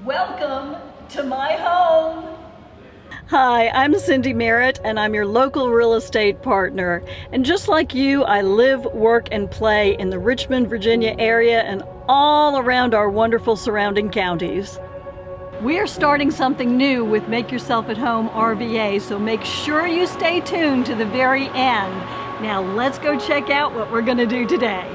Welcome to my home. Hi, I'm Cindy Merritt, and I'm your local real estate partner. And just like you, I live, work, and play in the Richmond, Virginia area and all around our wonderful surrounding counties. We are starting something new with Make Yourself at Home RVA, so make sure you stay tuned to the very end. Now let's go check out what we're going to do today.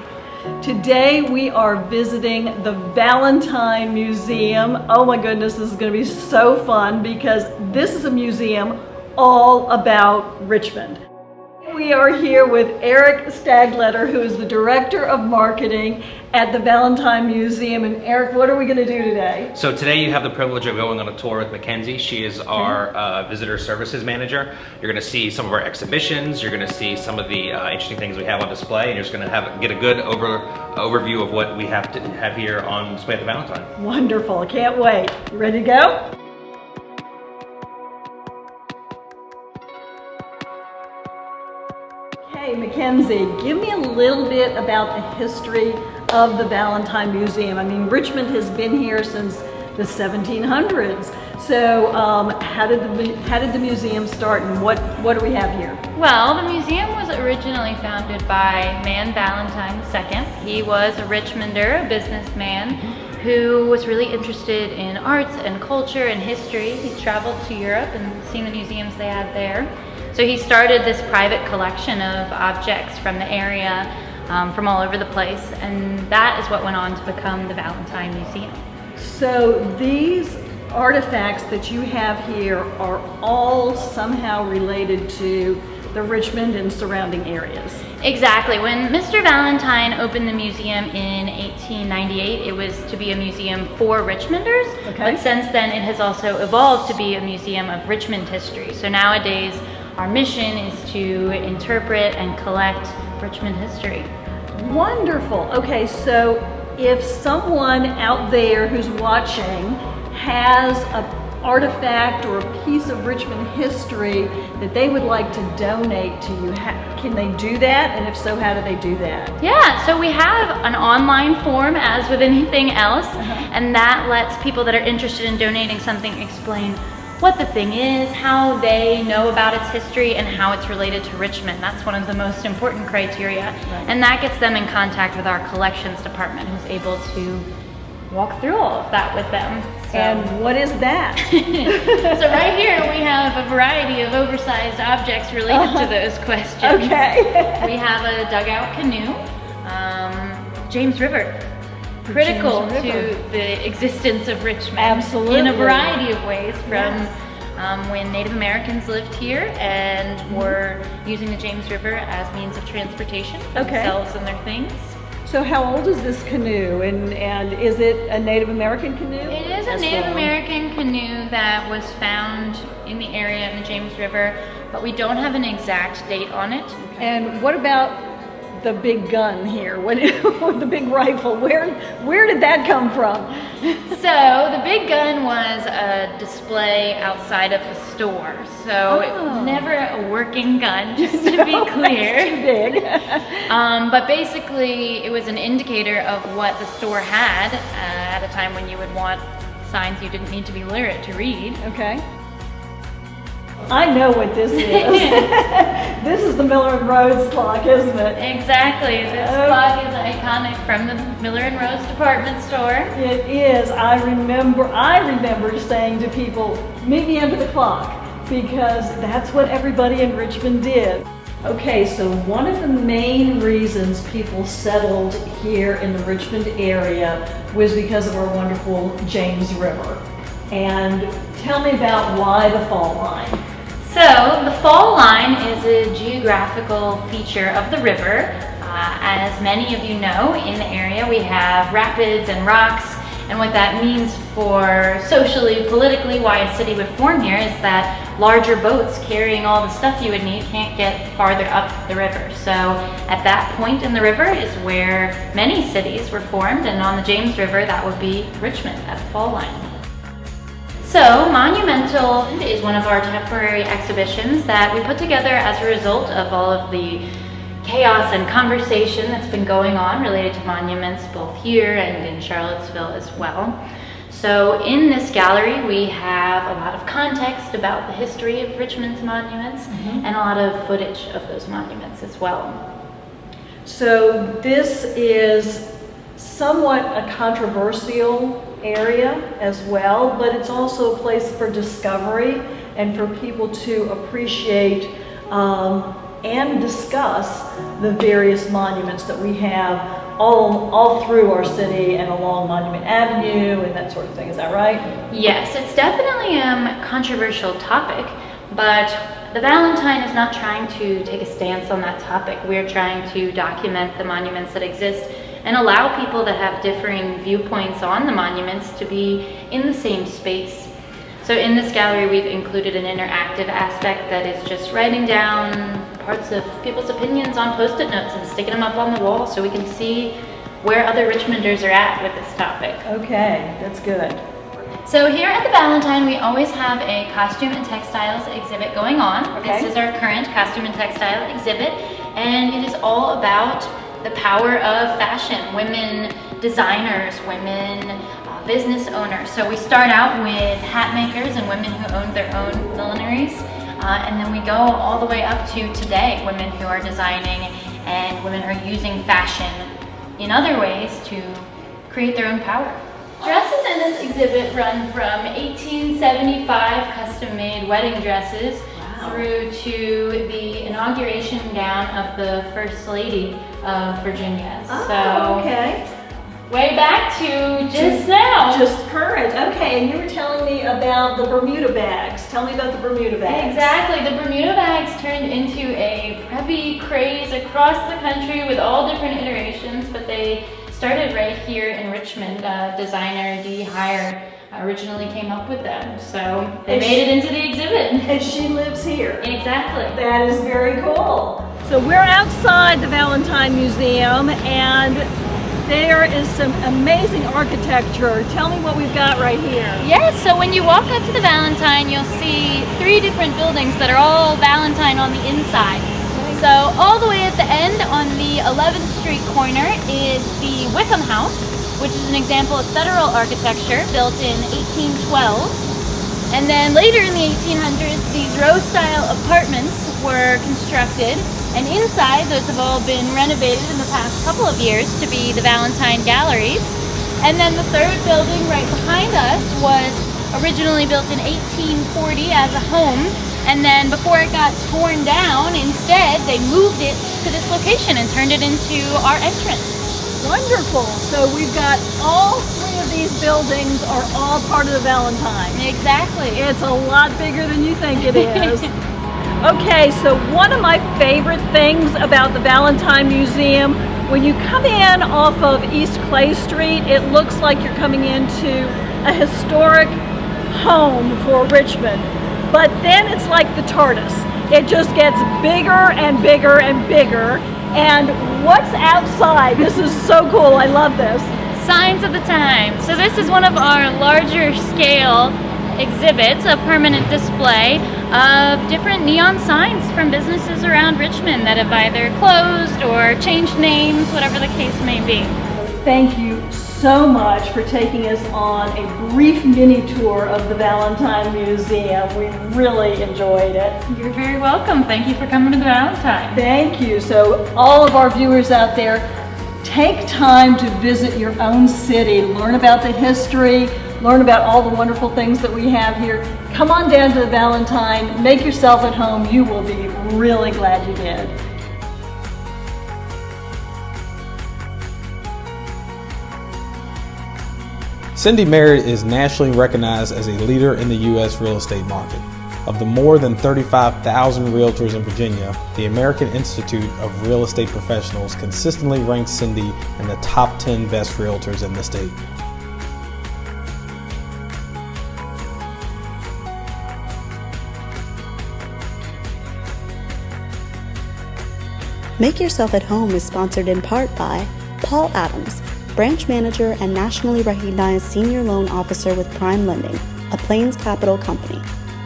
Today we are visiting the Valentine Museum. Oh my goodness, this is going to be so fun because this is a museum all about Richmond. We are here with Eric Stagletter, who is the Director of Marketing at the Valentine Museum. And Eric, what are we going to do today? So today you have the privilege of going on a tour with Mackenzie. She is our Visitor Services Manager. You're going to see some of our exhibitions. You're going to see some of the interesting things we have on display, and you're just going to get a good overview of what we have here on display at the Valentine. Wonderful. I can't wait. You ready to go? Hey, Mackenzie, give me a little bit about the history of the Valentine Museum. I mean, Richmond has been here since the 1700s. So how did the museum start, and what do we have here? Well, the museum was originally founded by man Valentine II. He was a Richmonder, a businessman, who was really interested in arts and culture and history. He traveled to Europe and seen the museums they had there. So he started this private collection of objects from the area, from all over the place, and that is what went on to become the Valentine Museum. So these artifacts that you have here are all somehow related to the Richmond and surrounding areas. Exactly. When Mr. Valentine opened the museum in 1898, it was to be a museum for Richmonders, Okay. but since then it has also evolved to be a museum of Richmond history. So nowadays our mission is to interpret and collect Richmond history. Wonderful. Okay, so if someone out there who's watching has an artifact or a piece of Richmond history that they would like to donate to you, can they do that? And if so, how do they do that? Yeah, so we have an online form, as with anything else, and that lets people that are interested in donating something explain what the thing is, how they know about its history, and how it's related to Richmond. That's one of the most important criteria. Right. And that gets them in contact with our collections department, who's able to walk through all of that with them. So. And what is that? So right here we have a variety of oversized objects related to those questions. Okay. We have a dugout canoe, James River. Critical James River. to the existence of Richmond. Absolutely. In a variety of ways, from Yes. when Native Americans lived here and were using the James River as means of transportation for Okay. themselves and their things. So how old is this canoe, and is it a Native American canoe? It is a as Native well? American canoe that was found in the area in the James River, but we don't have an exact date on it. And what about the big gun here? What, the big rifle? Where did that come from? So the big gun was a display outside of the store. So it was never a working gun, just to be clear. Too big. But basically it was an indicator of what the store had at a time when you would want signs you didn't need to be literate to read. Okay. I know what this is. This is the Miller and Rhodes clock, isn't it? Exactly. This clock is iconic from the Miller and Rose department store. It is. I remember saying to people, meet me under the clock, because that's what everybody in Richmond did. Okay, so one of the main reasons people settled here in the Richmond area was because of our wonderful James River. And tell me about why the fall line. So the fall line is a geographical feature of the river. As many of you know, in the area we have rapids and rocks, and what that means for socially, politically, why a city would form here is that larger boats carrying all the stuff you would need can't get farther up the river. So at that point in the river is where many cities were formed, and on the James River that would be Richmond at the fall line. So Monumental is one of our temporary exhibitions that we put together as a result of all of the chaos and conversation that's been going on related to monuments both here and in Charlottesville as well. So in this gallery, we have a lot of context about the history of Richmond's monuments and a lot of footage of those monuments as well. So this is somewhat a controversial area as well, but it's also a place for discovery and for people to appreciate and discuss the various monuments that we have all through our city and along Monument Avenue and that sort of thing. Is that right? Yes, it's definitely a controversial topic, but the Valentine is not trying to take a stance on that topic. We're trying to document the monuments that exist and allow people that have differing viewpoints on the monuments to be in the same space. So in this gallery, we've included an interactive aspect that is just writing down parts of people's opinions on Post-it notes and sticking them up on the wall so we can see where other Richmonders are at with this topic. Okay, that's good. So here at the Valentine, we always have a costume and textiles exhibit going on. Okay. This is our current costume and textile exhibit, and it is all about the power of fashion, women designers, women business owners. So we start out with hat makers and women who own their own millineries, and then we go all the way up to today, women who are designing and women who are using fashion in other ways to create their own power. Dresses in this exhibit run from 1875 custom-made wedding dresses through to the inauguration gown of the First Lady of Virginia. Okay. Way back to just now. Just current. Okay, and you were telling me about the Bermuda bags. Tell me about the Bermuda bags. Exactly. The Bermuda bags turned into a preppy craze across the country with all different iterations, but they started right here in Richmond. Designer Dee Heyer originally came up with them, so they made it into the exhibit. And she lives here. Exactly. That is very cool. So we're outside the Valentine Museum, and there is some amazing architecture. Tell me what we've got right here. Yes, so when you walk up to the Valentine, you'll see 3 different buildings that are all Valentine on the inside. So all the way at the end on the 11th Street corner is the Wickham House, which is an example of federal architecture built in 1812. And then later in the 1800s, these row-style apartments were constructed, and inside those have all been renovated in the past couple of years to be the Valentine Galleries. And then the 3rd building right behind us was originally built in 1840 as a home, and then before it got torn down, instead they moved it to this location and turned it into our entrance. Wonderful. So we've got all 3 of these buildings are all part of the Valentine. Exactly. It's a lot bigger than you think it is. Okay, so one of my favorite things about the Valentine Museum, when you come in off of East Clay Street, it looks like you're coming into a historic home for Richmond. But then it's like the TARDIS. It just gets bigger and bigger and bigger. And what's outside? This is so cool. I love this. Signs of the Times. So this is one of our larger scale exhibits, a permanent display of different neon signs from businesses around Richmond that have either closed or changed names, whatever the case may be. Thank you so much for taking us on a brief mini tour of the Valentine Museum. We really enjoyed it. You're very welcome. Thank you for coming to the Valentine. Thank you. So all of our viewers out there, take time to visit your own city, learn about the history, learn about all the wonderful things that we have here. Come on down to the Valentine, make yourself at home. You will be really glad you did. Cindy Merritt is nationally recognized as a leader in the U.S. real estate market. Of the more than 35,000 realtors in Virginia, the American Institute of Real Estate Professionals consistently ranks Cindy in the top 10 best realtors in the state. Make Yourself at Home is sponsored in part by Paul Adams, branch manager and nationally recognized senior loan officer with Prime Lending, a Plains Capital company.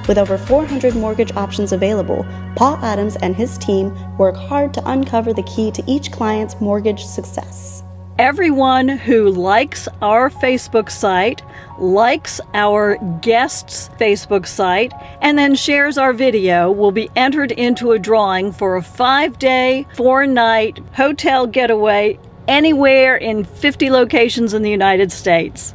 With over 400 mortgage options available, Paul Adams and his team work hard to uncover the key to each client's mortgage success. Everyone who likes our Facebook site, likes our guest's Facebook site, and then shares our video will be entered into a drawing for a 5-day, 4-night hotel getaway anywhere in 50 locations in the United States.